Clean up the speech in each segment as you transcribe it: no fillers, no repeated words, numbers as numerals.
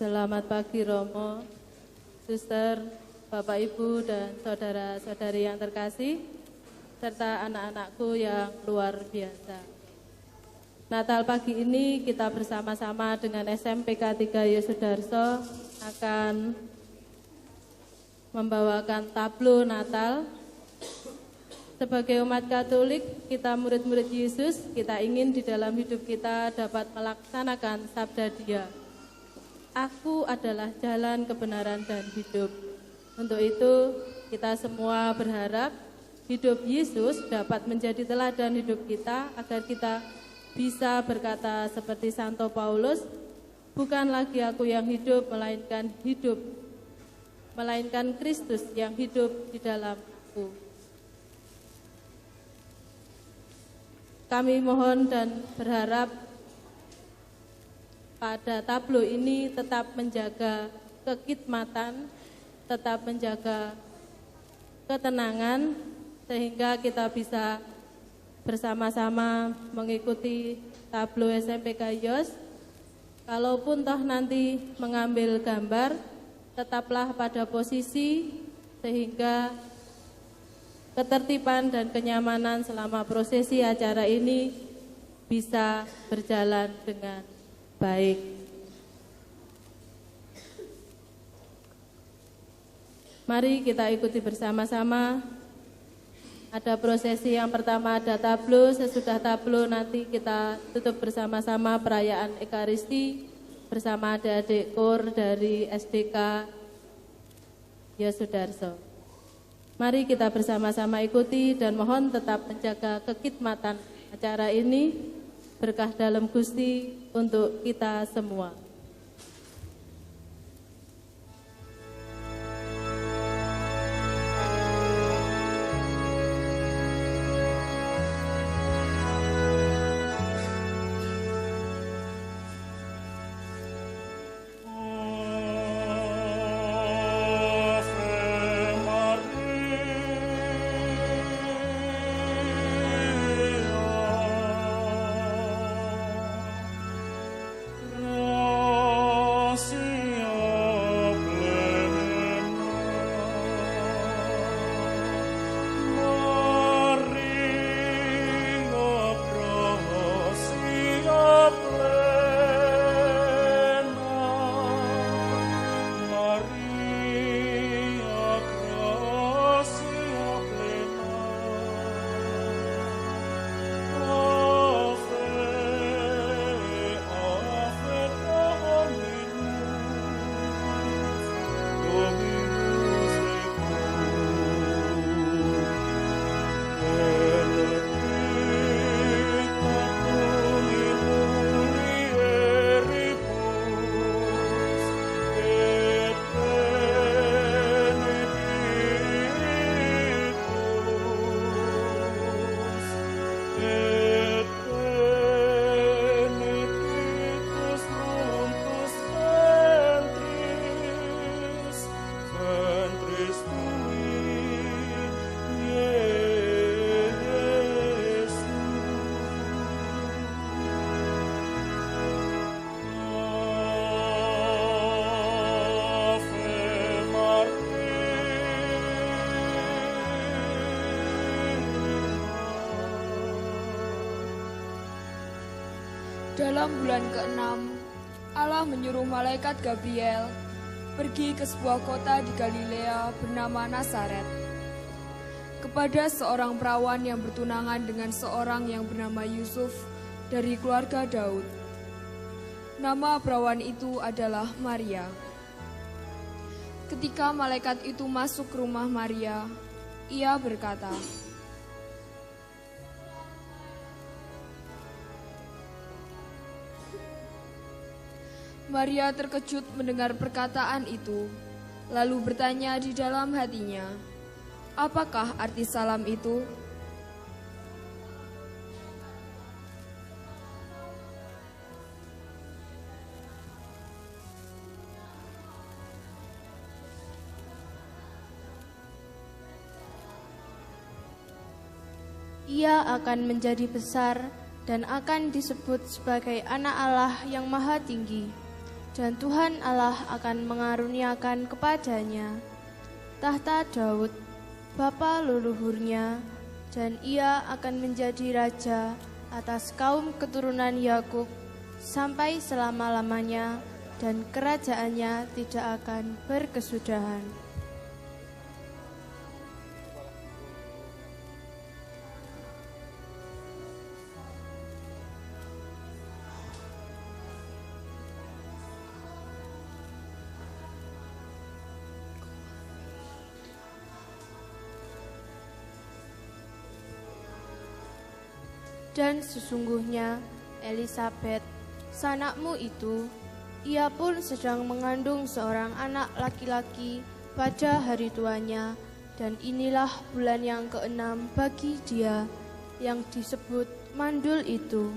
Selamat pagi Romo, Suster, Bapak Ibu dan saudara-saudari yang terkasih, serta anak-anakku yang luar biasa. Natal pagi ini kita bersama-sama dengan SMPK 3 Yosudarso akan membawakan tablo Natal. Sebagai umat Katolik, kita murid-murid Yesus, kita ingin di dalam hidup kita dapat melaksanakan sabda Dia. Aku adalah jalan, kebenaran, dan hidup. Untuk itu, kita semua berharap hidup Yesus dapat menjadi teladan hidup kita agar kita bisa berkata seperti Santo Paulus, bukan lagi aku yang hidup, melainkan Kristus yang hidup di dalam aku. Kami mohon dan berharap pada tablo ini tetap menjaga kekidmatan, tetap menjaga ketenangan, sehingga kita bisa bersama-sama mengikuti tablo SMPK Yos. Kalaupun toh nanti mengambil gambar, tetaplah pada posisi sehingga ketertiban dan kenyamanan selama prosesi acara ini bisa berjalan dengan baik. Mari kita ikuti bersama-sama. Ada prosesi yang pertama, ada tablo. Sesudah tablo nanti kita tutup bersama-sama perayaan Ekaristi bersama adik-adik KOR dari SDK Yosudarso. Mari kita bersama-sama ikuti dan mohon tetap menjaga kekidmatan acara ini. Berkah dalam Gusti untuk kita semua. Dalam bulan ke-6, Allah menyuruh malaikat Gabriel pergi ke sebuah kota di Galilea bernama Nazaret, kepada seorang perawan yang bertunangan dengan seorang yang bernama Yusuf dari keluarga Daud. Nama perawan itu adalah Maria. Ketika malaikat itu masuk ke rumah Maria, ia berkata, Maria terkejut mendengar perkataan itu, lalu bertanya di dalam hatinya, apakah arti salam itu? Ia akan menjadi besar dan akan disebut sebagai Anak Allah yang Maha Tinggi. dan Tuhan Allah akan mengaruniakan kepadanya tahta Daud, bapa leluhurnya, dan ia akan menjadi raja atas kaum keturunan Yakub sampai selama-lamanya, dan kerajaannya tidak akan berkesudahan. Dan sesungguhnya Elisabet, sanakmu itu, ia pun sedang mengandung seorang anak laki-laki pada hari tuanya, dan inilah bulan yang ke-6 bagi dia yang disebut mandul itu.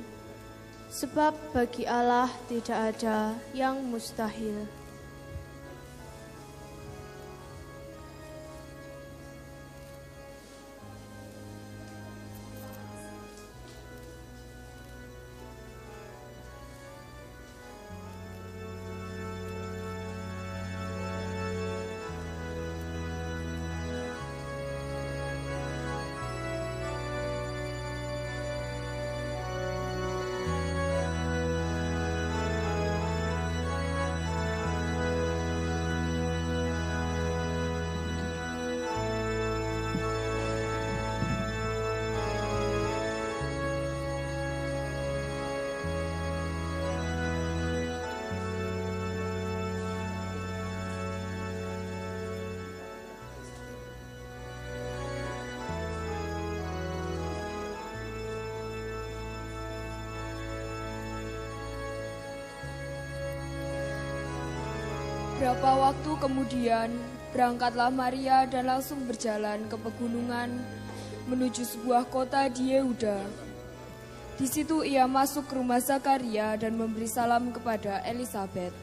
Sebab bagi Allah tidak ada yang mustahil. Berapa waktu kemudian, berangkatlah Maria dan langsung berjalan ke pegunungan menuju sebuah kota di Yehuda. Di situ ia masuk ke rumah Zakaria dan memberi salam kepada Elisabet.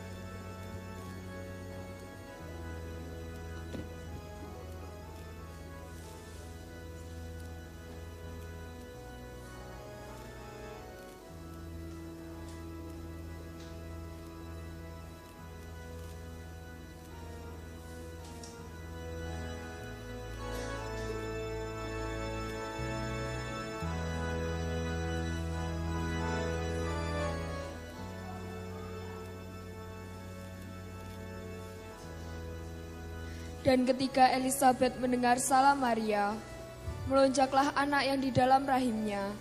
Dan ketika Elisabet mendengar salam Maria, melonjaklah anak yang di dalam rahimnya.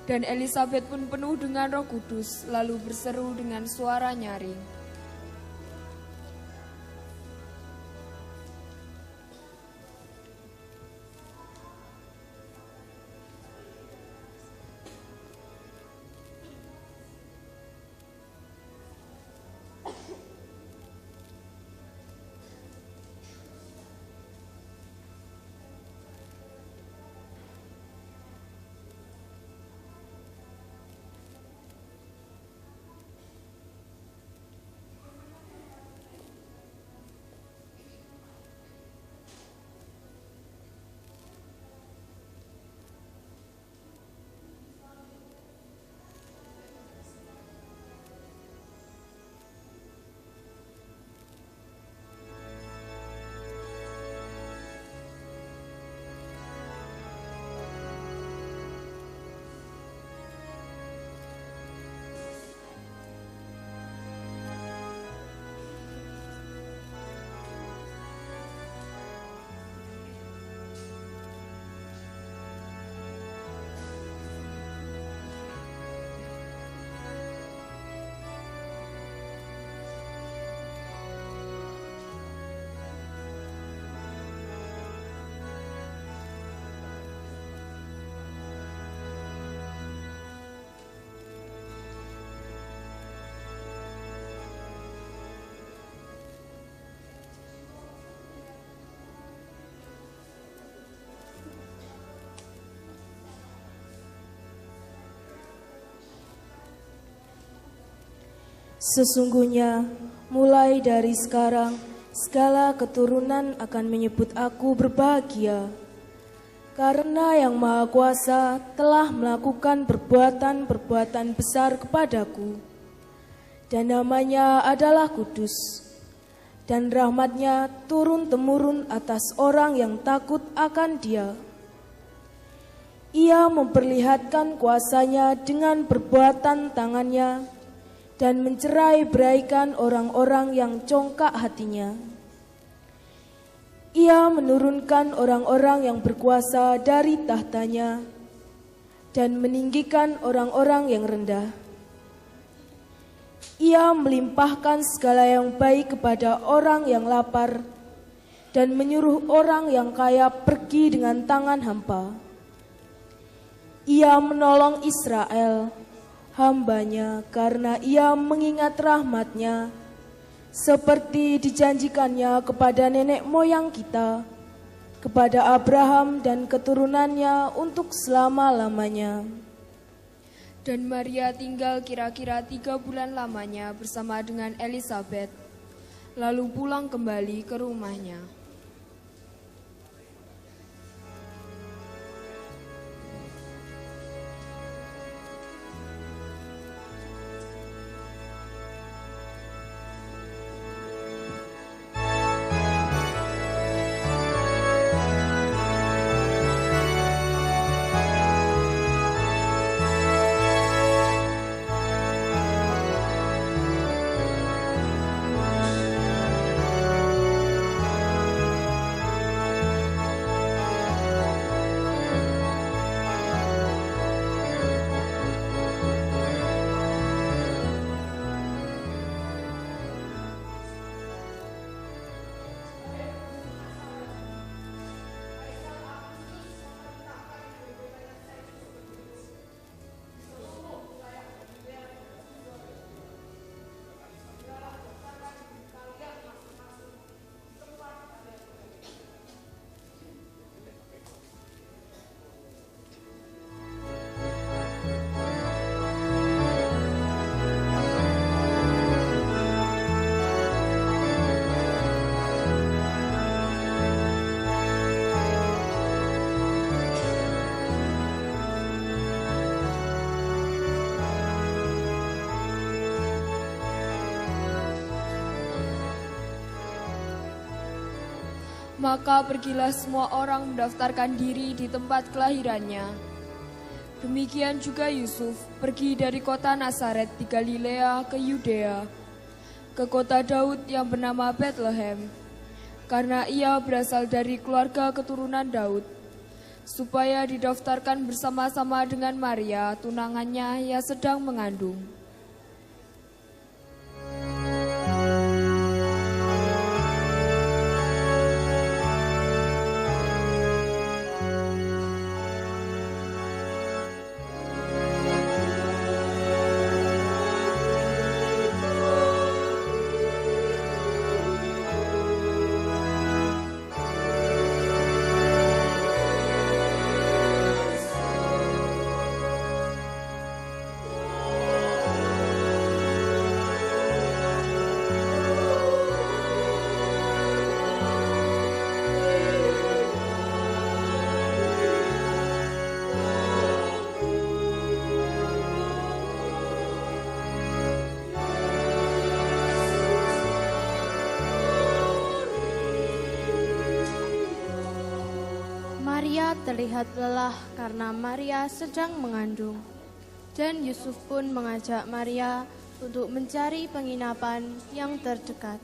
Dan Elisabet pun penuh dengan Roh Kudus, lalu berseru dengan suara nyaring. Sesungguhnya, mulai dari sekarang, segala keturunan akan menyebut aku berbahagia. Karena Yang Maha Kuasa telah melakukan perbuatan-perbuatan besar kepadaku. dan namanya adalah kudus. Dan rahmatnya turun-temurun atas orang yang takut akan Dia. Ia memperlihatkan kuasanya dengan perbuatan tangannya dan mencerai-beraikan orang-orang yang congkak hatinya. Ia menurunkan orang-orang yang berkuasa dari tahtanya dan meninggikan orang-orang yang rendah. Ia melimpahkan segala yang baik kepada orang yang lapar dan menyuruh orang yang kaya pergi dengan tangan hampa. Ia menolong Israel, hambanya, karena ia mengingat rahmat-Nya, seperti dijanjikannya kepada nenek moyang kita, kepada Abraham dan keturunannya untuk selama-lamanya. Dan Maria tinggal kira-kira 3 bulan lamanya bersama dengan Elisabet, lalu pulang kembali ke rumahnya. Maka pergilah semua orang mendaftarkan diri di tempat kelahirannya. Demikian juga Yusuf pergi dari kota Nazaret di Galilea ke Yudea, ke kota Daud yang bernama Bethlehem, karena ia berasal dari keluarga keturunan Daud, supaya didaftarkan bersama-sama dengan Maria, tunangannya yang sedang mengandung. Maria terlihat lelah karena Maria sedang mengandung. Dan Yusuf pun mengajak Maria untuk mencari penginapan yang terdekat.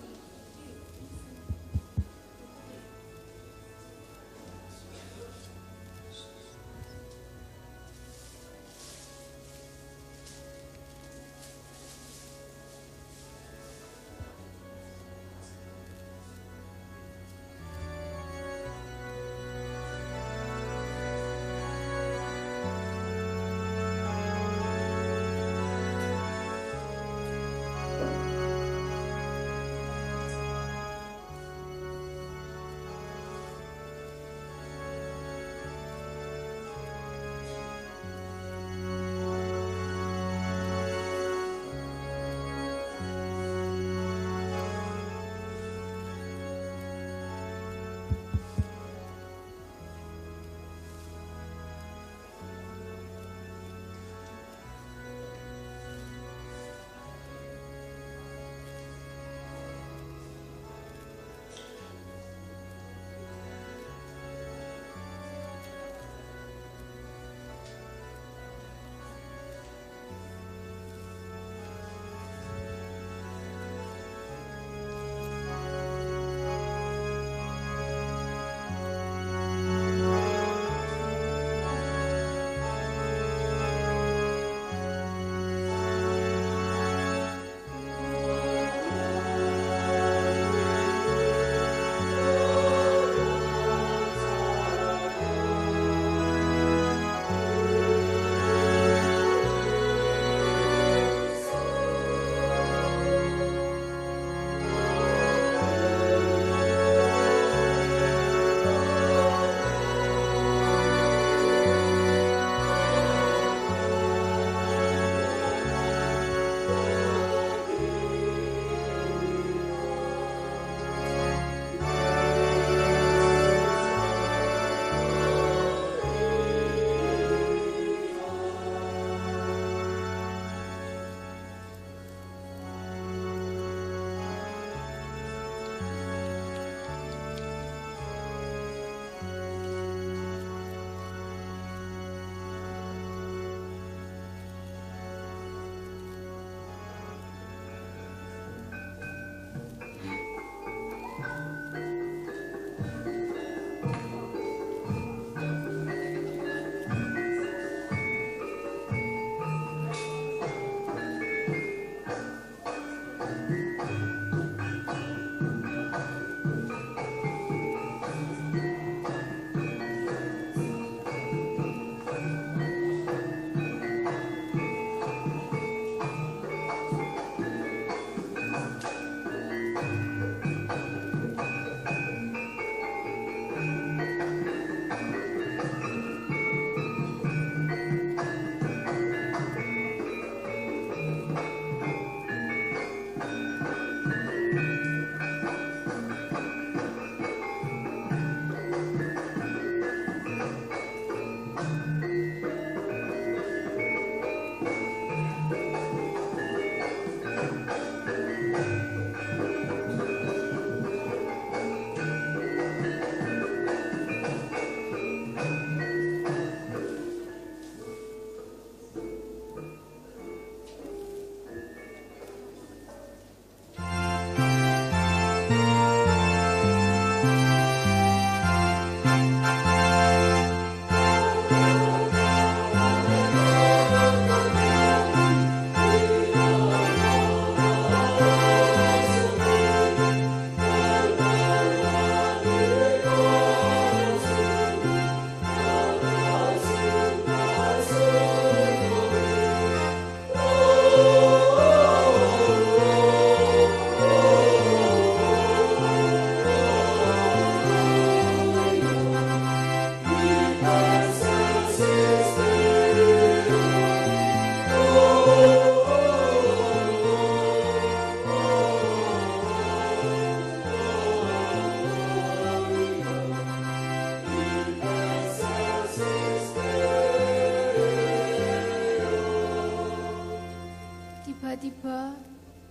Tiba-tiba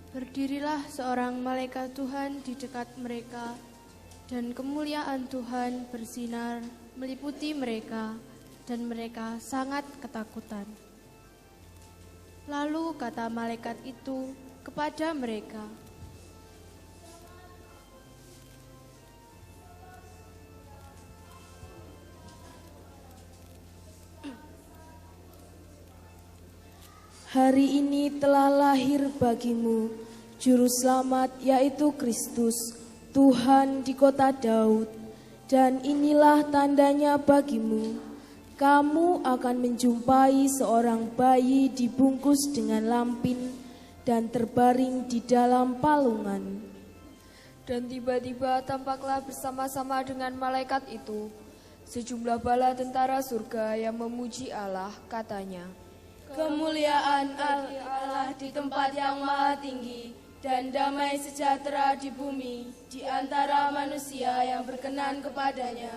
berdirilah seorang malaikat Tuhan di dekat mereka, dan kemuliaan Tuhan bersinar meliputi mereka, dan mereka sangat ketakutan. Lalu kata malaikat itu kepada mereka, "Hari ini telah lahir bagimu Juru Selamat, yaitu Kristus, Tuhan di kota Daud. Dan inilah tandanya bagimu, kamu akan menjumpai seorang bayi dibungkus dengan lampin dan terbaring di dalam palungan." Dan tiba-tiba tampaklah bersama-sama dengan malaikat itu sejumlah bala tentara surga yang memuji Allah, katanya, "Kemuliaan Allah di tempat yang maha tinggi, dan damai sejahtera di bumi di antara manusia yang berkenan kepadanya."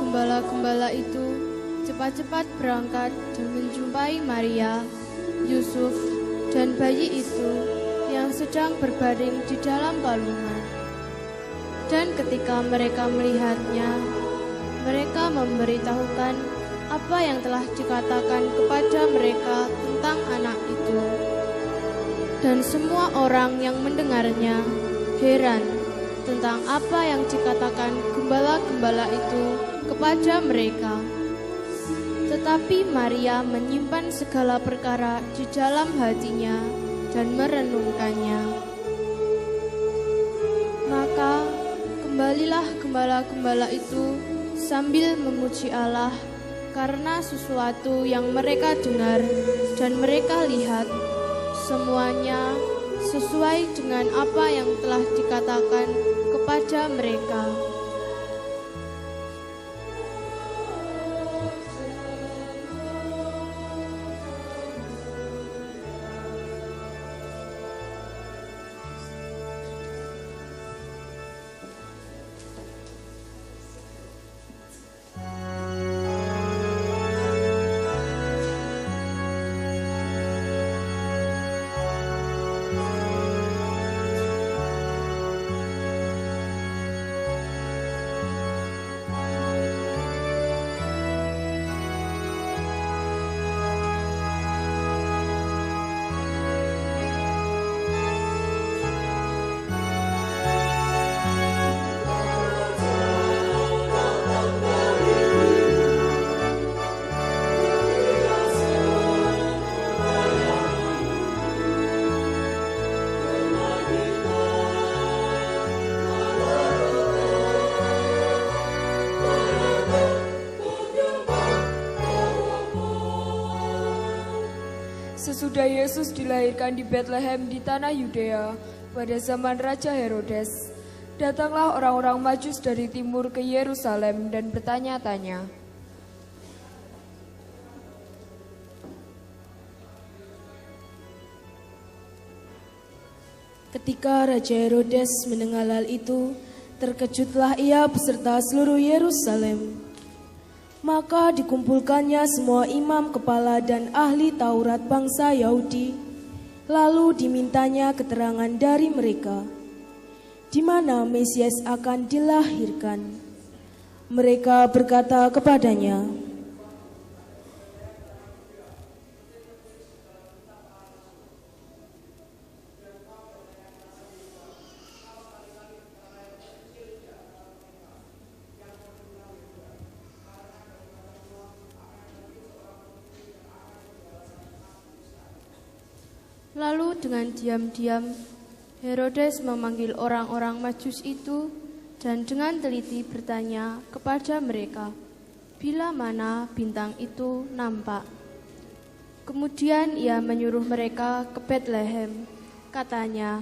Gembala-gembala itu cepat-cepat berangkat dan menjumpai Maria, Yusuf, dan bayi itu yang sedang berbaring di dalam palungan. Dan ketika mereka melihatnya, mereka memberitahukan apa yang telah dikatakan kepada mereka tentang anak itu. Dan semua orang yang mendengarnya heran tentang apa yang dikatakan gembala-gembala itu kepada mereka. Tetapi Maria menyimpan segala perkara di dalam hatinya dan merenungkannya. Maka kembalilah gembala-gembala itu sambil memuji Allah karena sesuatu yang mereka dengar dan mereka lihat, semuanya sesuai dengan apa yang telah dikatakan kepada mereka. Sesudah Yesus dilahirkan di Betlehem di tanah Yudea pada zaman Raja Herodes, datanglah orang-orang Majus dari timur ke Yerusalem dan bertanya-tanya, Ketika Raja Herodes mendengar hal itu, terkejutlah ia beserta seluruh Yerusalem. Maka dikumpulkannya semua imam kepala dan ahli Taurat bangsa Yahudi, lalu dimintanya keterangan dari mereka, di mana Mesias akan dilahirkan. Mereka berkata kepadanya, Lalu dengan diam-diam Herodes memanggil orang-orang Majus itu dan dengan teliti bertanya kepada mereka, bila mana bintang itu nampak. Kemudian ia menyuruh mereka ke Betlehem. Katanya,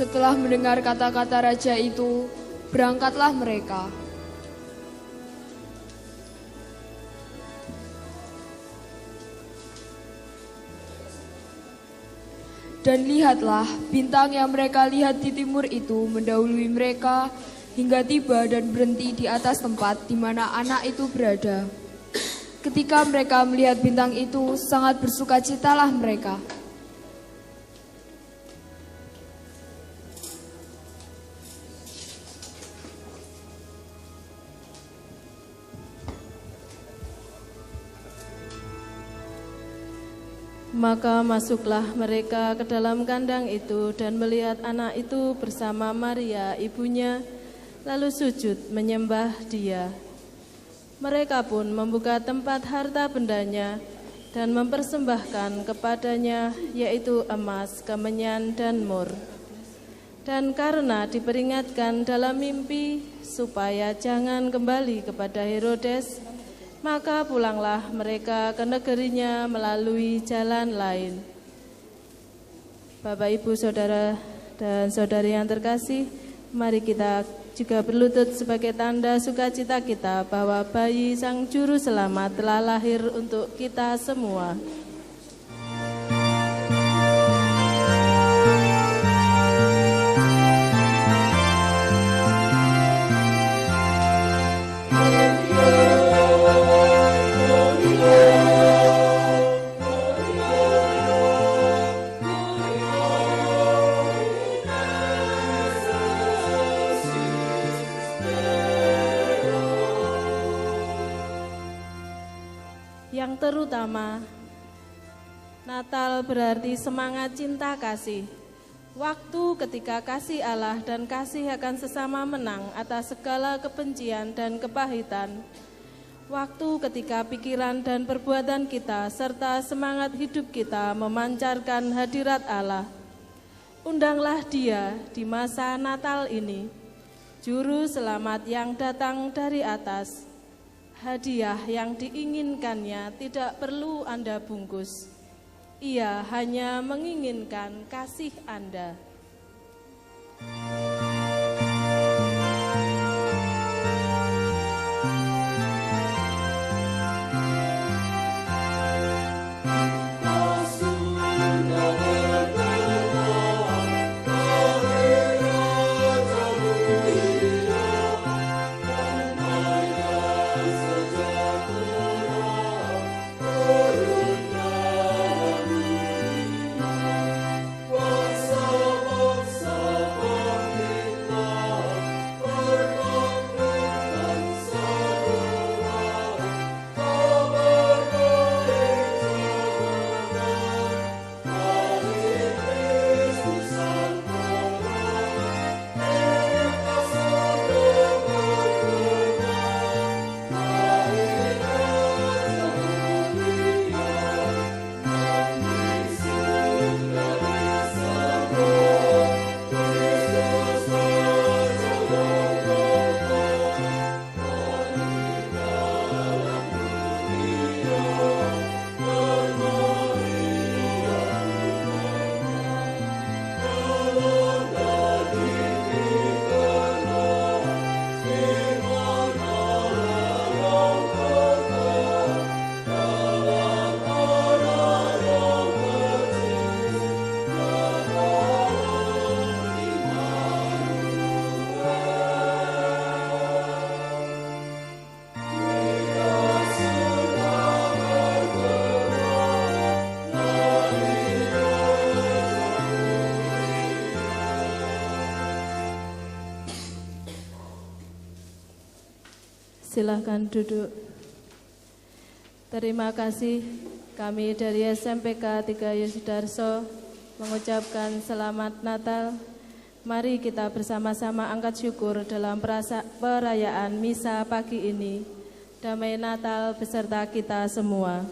setelah mendengar kata-kata raja itu, berangkatlah mereka. Dan lihatlah, bintang yang mereka lihat di timur itu mendahului mereka hingga tiba dan berhenti di atas tempat di mana anak itu berada. Ketika mereka melihat bintang itu, sangat bersukacitalah mereka. Maka masuklah mereka ke dalam kandang itu dan melihat anak itu bersama Maria ibunya, lalu sujud menyembah dia. Mereka pun membuka tempat harta bendanya dan mempersembahkan kepadanya, yaitu emas, kemenyan, dan mur. Dan karena diperingatkan dalam mimpi supaya jangan kembali kepada Herodes, maka pulanglah mereka ke negerinya melalui jalan lain. Bapak, Ibu, Saudara, dan Saudari yang terkasih, mari kita juga berlutut sebagai tanda sukacita kita bahwa bayi Sang Juru Selamat telah lahir untuk kita semua. Yang terutama, Natal berarti semangat cinta kasih. Waktu ketika kasih Allah dan kasih akan sesama menang atas segala kebencian dan kepahitan. Waktu ketika pikiran dan perbuatan kita serta semangat hidup kita memancarkan hadirat Allah. Undanglah Dia di masa Natal ini, Juru Selamat yang datang dari atas. Hadiah yang diinginkannya tidak perlu Anda bungkus. Ia hanya menginginkan kasih Anda. Silahkan duduk. Terima kasih, kami dari SMPK 3 Yosudarso mengucapkan selamat Natal. Mari kita bersama-sama angkat syukur dalam perayaan misa pagi ini. Damai Natal beserta kita semua.